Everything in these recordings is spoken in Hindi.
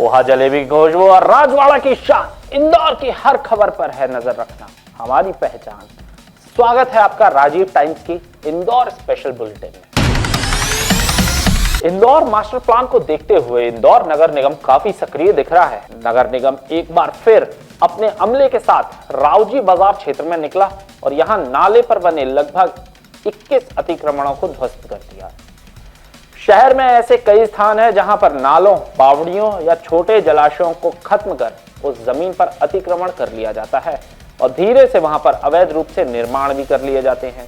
पोहा जलेबी की खुशबू और राजवाड़ा की शान, इंदौर की हर खबर पर है नजर रखना हमारी पहचान। स्वागत है आपका राजीव टाइम्स की इंदौर स्पेशल बुलेटिन में। इंदौर मास्टर प्लान को देखते हुए इंदौर नगर निगम काफी सक्रिय दिख रहा है। नगर निगम एक बार फिर अपने अमले के साथ रावजी बाजार क्षेत्र में निकला और यहां नाले पर बने लगभग 21 अतिक्रमणों को ध्वस्त कर दिया। शहर में ऐसे कई स्थान हैं जहां पर नालों, बावड़ियों या छोटे जलाशयों को खत्म कर उस जमीन पर अतिक्रमण कर लिया जाता है और धीरे से वहां पर अवैध रूप से निर्माण भी कर लिए जाते हैं।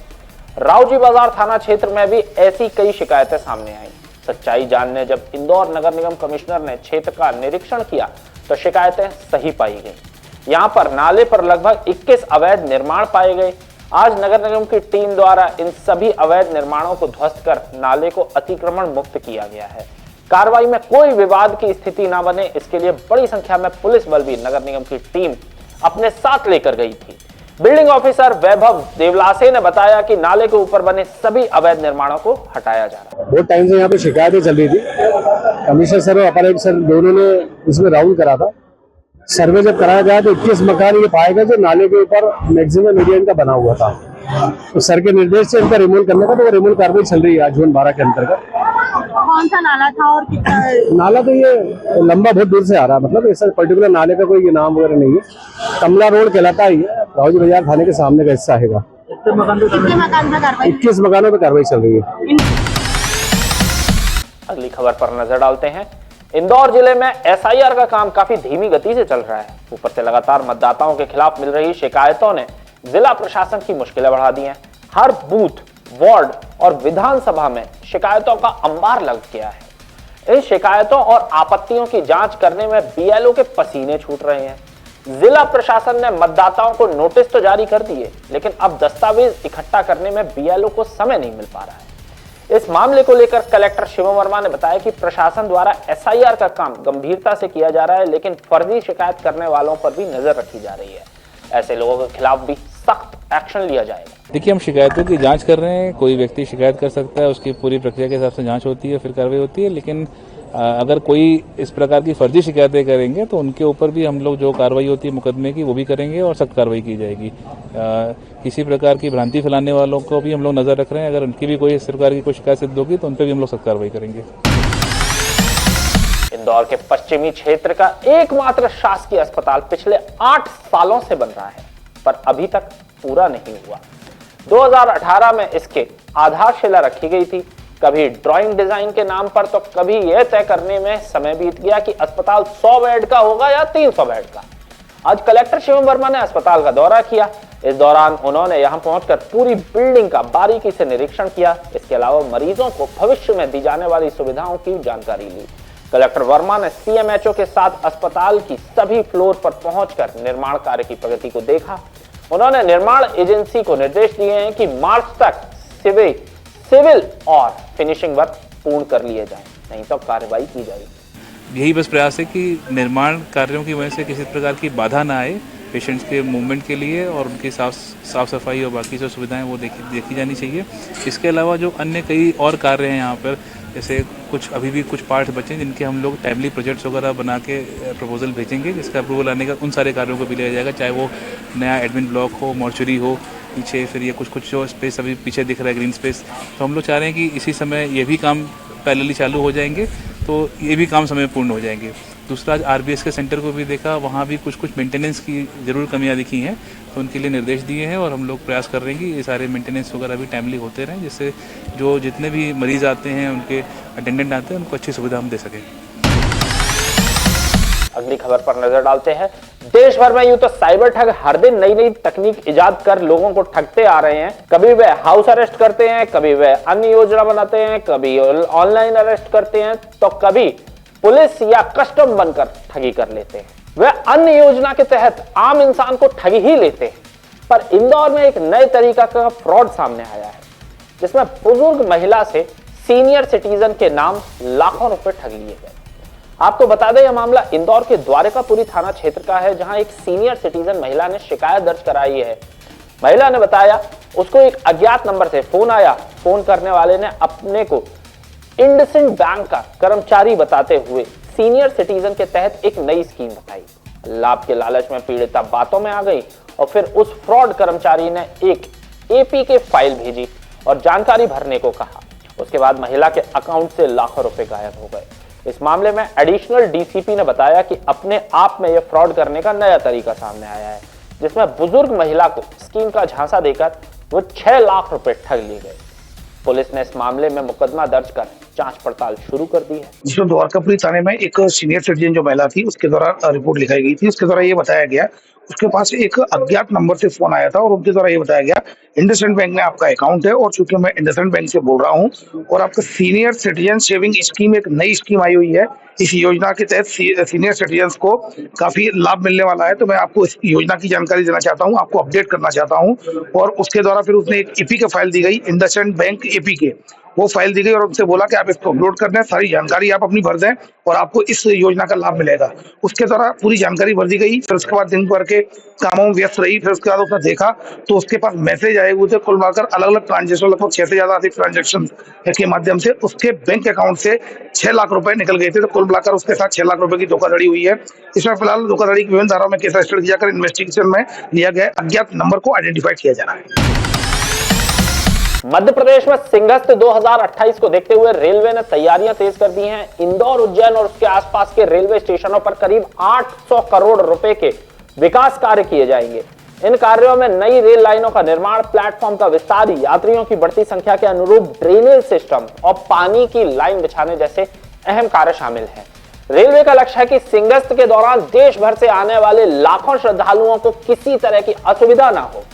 रावजी बाजार थाना क्षेत्र में भी ऐसी कई शिकायतें सामने आई। सच्चाई जानने जब इंदौर नगर निगम कमिश्नर ने क्षेत्र का निरीक्षण किया तो शिकायतें सही पाई गई। यहां पर नाले पर लगभग 21 अवैध निर्माण पाए गए। आज नगर निगम की टीम द्वारा इन सभी अवैध निर्माणों को ध्वस्त कर नाले को अतिक्रमण मुक्त किया गया है। कार्रवाई में कोई विवाद की स्थिति न बने, इसके लिए बड़ी संख्या में पुलिस बल भी नगर निगम की टीम अपने साथ लेकर गई थी। बिल्डिंग ऑफिसर वैभव देवलासे ने बताया कि नाले के ऊपर बने सभी अवैध निर्माणों को हटाया जा रहा है। बहुत टाइम से यहाँ पे शिकायतें चल रही थी। कमिश्नर सर और अपर सर दोनों ने इसमें राउंड करा था। सर्वे जब कराया गया तो 21 मकान ये पाए गए जो नाले के ऊपर मैक्सिमम एरिया इनका बना हुआ था। तो सर के निर्देश से इनका रिमूव करने का, तो वो रिमूव कार्रवाई चल रही है आज जोन 12 के अंतर्गत। कौन सा नाला था और कितना? नाला तो ये लंबा बहुत दूर से आ रहा है, मतलब ऐसा पर्टिकुलर नाले का कोई नाम वगैरह नहीं है। कमला रोड कहलाता है, रावजी बाजार थाने के सामने का हिस्सा है। कितने मकान पर कार्रवाई? 21 मकानों पर कार्रवाई चल रही है। अगली खबर पर नजर डालते हैं। इंदौर जिले में एसआईआर का काम काफी धीमी गति से चल रहा है। ऊपर से लगातार मतदाताओं के खिलाफ मिल रही शिकायतों ने जिला प्रशासन की मुश्किलें बढ़ा दी हैं। हर बूथ, वार्ड और विधानसभा में शिकायतों का अंबार लग गया है। इन शिकायतों और आपत्तियों की जांच करने में बीएलओ के पसीने छूट रहे हैं। जिला प्रशासन ने मतदाताओं को नोटिस तो जारी कर दिए, लेकिन अब दस्तावेज इकट्ठा करने में बीएलओ को समय नहीं मिल पा रहा है। इस मामले को लेकर कलेक्टर शिवम वर्मा ने बताया कि प्रशासन द्वारा एसआईआर का काम गंभीरता से किया जा रहा है, लेकिन फर्जी शिकायत करने वालों पर भी नजर रखी जा रही है। ऐसे लोगों के खिलाफ भी सख्त एक्शन लिया जाएगा। देखिए, हम शिकायतों की जांच कर रहे हैं। कोई व्यक्ति शिकायत कर सकता है, उसकी पूरी प्रक्रिया के हिसाब से जांच होती है, फिर कार्रवाई होती है। लेकिन अगर कोई इस प्रकार की फर्जी शिकायतें करेंगे तो उनके ऊपर भी हम लोग जो कार्रवाई होती है मुकदमे की वो भी करेंगे और सख्त कार्रवाई की जाएगी। किसी प्रकार की भ्रांति फैलाने वालों को भी हम लोग नजर रख रहे हैं। अगर उनकी भी कोई इस प्रकार की कोई शिकायत सिद्ध होगी तो उन पर भी हम लोग सख्त कार्रवाई करेंगे। इंदौर के पश्चिमी क्षेत्र का एकमात्र शासकीय अस्पताल पिछले 8 सालों से बन रहा है, पर अभी तक पूरा नहीं हुआ। 2018 में इसके आधारशिला रखी गई थी। कभी ड्राइंग डिजाइन के नाम पर तो कभी यह तय करने में समय बीत गया कि अस्पताल 100 बेड का होगा या 300 बेड का। आज कलेक्टर शिवम वर्मा ने अस्पताल का दौरा किया। इस दौरान उन्होंने यहां पहुंचकर पूरी बिल्डिंग का बारीकी से निरीक्षण किया। इसके अलावा मरीजों को भविष्य में दी जाने वाली सुविधाओं की जानकारी ली। कलेक्टर वर्मा ने सीएमएचओ के साथ अस्पताल की सभी फ्लोर पर पहुंचकर निर्माण कार्य की प्रगति को देखा। उन्होंने निर्माण एजेंसी को निर्देश दिए हैं कि मार्च तक सिविल और फिनिशिंग वर्क पूर्ण कर लिए जाएं, नहीं तो कार्रवाई की जाएगी। यही बस प्रयास है कि निर्माण कार्यों की वजह से किसी प्रकार की बाधा ना आए पेशेंट्स के मूवमेंट के लिए, और उनकी साफ सफाई और बाकी जो सुविधाएं वो देखी जानी चाहिए। इसके अलावा जो अन्य कई और कार्य हैं यहाँ पर, जैसे कुछ अभी भी कुछ पार्ट्स बचे हैं जिनके हम लोग टाइमली प्रोजेक्ट्स वगैरह बना के प्रपोजल भेजेंगे, जिसका अप्रूवल आने का उन सारे कार्यों को भी लिया जाएगा। चाहे वो नया एडमिन ब्लॉक हो, मॉर्चरी हो पीछे, फिर ये कुछ जो स्पेस अभी पीछे दिख रहा है ग्रीन स्पेस, तो हम लोग चाह रहे हैं कि इसी समय ये भी काम पैरेलली चालू हो जाएंगे, तो ये भी काम समय पूर्ण हो जाएंगे। दूसरा, आज आरबीएस के सेंटर को भी देखा, वहाँ भी कुछ मेंटेनेंस की ज़रूर कमियाँ दिखी हैं, तो उनके लिए निर्देश दिए हैं और हम लोग प्रयास कर रहे हैं कि ये सारे मेंटेनेंस वगैरह भी टाइमली होते रहें, जिससे जो जितने भी मरीज़ आते हैं, उनके अटेंडेंट आते हैं, उनको अच्छी सुविधा हम दे सकें। अगली खबर पर नजर डालते हैं। देश भर में यूं तो साइबर ठग हर दिन नई नई तकनीक इजाद कर लोगों को ठगते आ रहे हैं। कभी वे हाउस अरेस्ट करते हैं, कभी वे अन्य योजना बनाते हैं, कभी ऑनलाइन अरेस्ट करते हैं, तो कभी पुलिस या कस्टम बनकर ठगी कर लेते हैं। वे अन्य योजना के तहत आम इंसान को ठगी ही लेते हैं। पर इंदौर में एक नए तरीका का फ्रॉड सामने आया है, जिसमें बुजुर्ग महिला से सीनियर सिटीजन के नाम लाखों रुपए ठग लिए गए। आपको बता दें, यह मामला इंदौर के द्वारकापुरी थाना क्षेत्र का है, जहां एक सीनियर सिटीजन महिला ने शिकायत दर्ज कराई है। महिला ने बताया उसको एक अज्ञात नंबर से फोन आया। फोन करने वाले ने अपने को इंडसिंड बैंक का कर्मचारी बताते हुए सीनियर सिटीजन के तहत एक नई स्कीम बताई। लाभ के लालच में पीड़िता बातों में आ गई और फिर उस फ्रॉड कर्मचारी ने एक एपीके फाइल भेजी और जानकारी भरने को कहा। उसके बाद महिला के अकाउंट से लाखों रुपए गायब हो गए। इस मामले में एडिशनल डीसीपी ने बताया कि अपने आप में यह फ्रॉड करने का नया तरीका सामने आया है, जिसमें बुजुर्ग महिला को स्कीम का झांसा देकर वो 6 लाख रुपए ठग लिए गए। पुलिस ने इस मामले में मुकदमा दर्ज कर जांच पड़ताल शुरू कर दी है। जिसमें द्वारकापुरी थाने में एक सीनियर सिटीजन जो महिला थी उसके द्वारा रिपोर्ट लिखाई गई थी। उसके द्वारा ये बताया गया, उसके पास एक अज्ञात नंबर से फोन आया था और उनके द्वारा ये बताया गया इंडसइंड बैंक में आपका अकाउंट है और चूंकि मैं इंडसइंड बैंक से बोल रहा हूँ और आपका सीनियर सिटीजन सेविंग स्कीम एक नई स्कीम आई हुई है, इस योजना के तहत सीनियर सिटीजन्स को काफी लाभ मिलने वाला है, तो मैं आपको इस योजना की जानकारी देना चाहता हूँ, आपको अपडेट करना चाहता हूँ। और उसके द्वारा फिर उसने एक एपीके फाइल दी गई, इंडसइंड बैंक एपीके, वो फाइल दी गई और उनसे बोला कि आप इसको अपलोड कर दें, सारी जानकारी आप अपनी भर दें और आपको इस योजना का लाभ मिलेगा। उसके द्वारा पूरी जानकारी भर दी गई। फिर उसके बाद दिन भर के कामों में व्यस्त रही। फिर उसके बाद उसने देखा तो उसके पास मैसेज आए हुए थे, कुल मिलाकर अलग अलग ट्रांजेक्शन, लगभग 6 से ज्यादा अधिक ट्रांजेक्शन के माध्यम से उसके बैंक अकाउंट से 6 लाख रुपए निकल गए थे। तो कुल मिलाकर उसके साथ 6 लाख रुपए की धोखाधड़ी हुई है। इसमें फिलहाल धोखाधड़ी की विभिन्न धाराओं में केस रजिस्टर किया कर इन्वेस्टिगेशन में लिया गया अज्ञात नंबर को आइडेंटिफाई किया जा रहा है। मध्य प्रदेश में सिंहस्थ 2028 को देखते हुए रेलवे ने तैयारियां तेज कर दी हैं। इंदौर, उज्जैन और उसके आसपास के रेलवे स्टेशनों पर करीब 800 करोड़ रुपए के विकास कार्य किए जाएंगे। इन कार्यों में नई रेल लाइनों का निर्माण, प्लेटफॉर्म का विस्तार, यात्रियों की बढ़ती संख्या के अनुरूप ड्रेनेज सिस्टम और पानी की लाइन बिछाने जैसे अहम कार्य शामिल हैं। रेलवे का लक्ष्य है कि सिंहस्थ के दौरान देश भर से आने वाले लाखों श्रद्धालुओं को किसी तरह की असुविधा ना हो।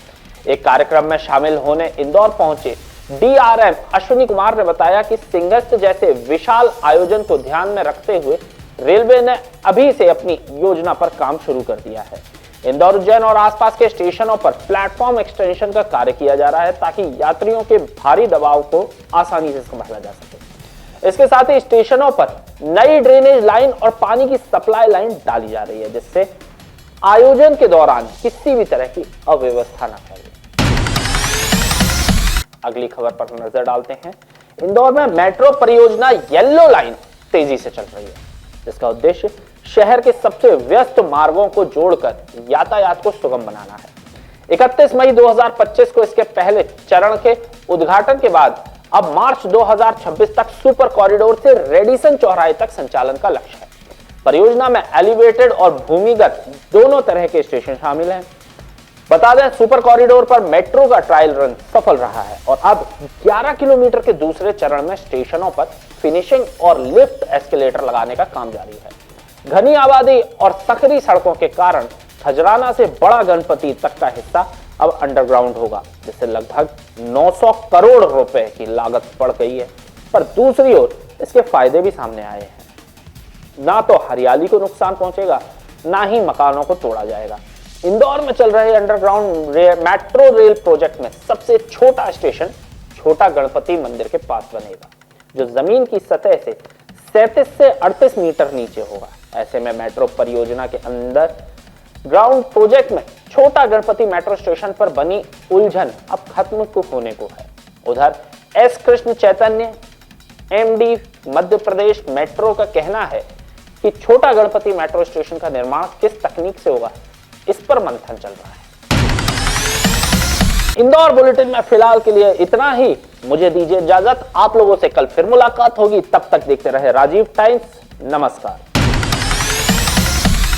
एक कार्यक्रम में शामिल होने इंदौर पहुंचे डीआरएम अश्विनी कुमार ने बताया कि सिंहस्थ जैसे विशाल आयोजन को ध्यान में रखते हुए रेलवे ने अभी से अपनी योजना पर काम शुरू कर दिया है। इंदौर, उज्जैन और आसपास के स्टेशनों पर प्लेटफॉर्म एक्सटेंशन का कार्य किया जा रहा है ताकि यात्रियों के भारी दबाव को आसानी से संभाला जा सके। इसके साथ ही स्टेशनों पर नई ड्रेनेज लाइन और पानी की सप्लाई लाइन डाली जा रही है, जिससे आयोजन के दौरान किसी भी तरह की अव्यवस्था न फैले। अगली खबर पर नजर डालते हैं। इंदौर में मेट्रो परियोजना येलो लाइन तेजी से चल रही है, जिसका उद्देश्य शहर के सबसे व्यस्त मार्गों को जोड़कर यातायात को सुगम बनाना है। 31 मई 2025 को इसके पहले चरण के उद्घाटन के बाद अब मार्च 2026 तक सुपर कॉरिडोर से रेडिसन चौराहे तक संचालन का लक्ष्य है। परियोजना में एलिवेटेड और भूमिगत दोनों तरह के स्टेशन शामिल हैं। बता दें, सुपर कॉरिडोर पर मेट्रो का ट्रायल रन सफल रहा है और अब 11 किलोमीटर के दूसरे चरण में स्टेशनों पर फिनिशिंग और लिफ्ट एस्केलेटर लगाने का काम जारी है। घनी आबादी और सकरी सड़कों के कारण खजराना से बड़ा गणपति तक का हिस्सा अब अंडरग्राउंड होगा, जिससे लगभग 900 करोड़ रुपए की लागत बढ़ गई है। पर दूसरी ओर इसके फायदे भी सामने आए हैं। ना तो हरियाली को नुकसान पहुंचेगा, ना ही मकानों को तोड़ा जाएगा। इंदौर में चल रहे अंडरग्राउंड मेट्रो रेल प्रोजेक्ट में सबसे छोटा स्टेशन छोटा गणपति मंदिर के पास बनेगा, जो जमीन की सतह से 37 से 38 मीटर नीचे होगा। ऐसे में मेट्रो परियोजना के अंदर ग्राउंड प्रोजेक्ट में छोटा गणपति मेट्रो स्टेशन पर बनी उलझन अब खत्म होने को है। उधर S Krishna Chaitanya, MD Madhya Pradesh metro का कहना है कि छोटा गणपति मेट्रो स्टेशन का निर्माण किस तकनीक से होगा, इस पर मंथन चल रहा है। इंदौर बुलेटिन में फिलहाल के लिए इतना ही। मुझे दीजिए इजाजत। आप लोगों से कल फिर मुलाकात होगी। तब तक देखते रहे राजीव टाइम्स। नमस्कार।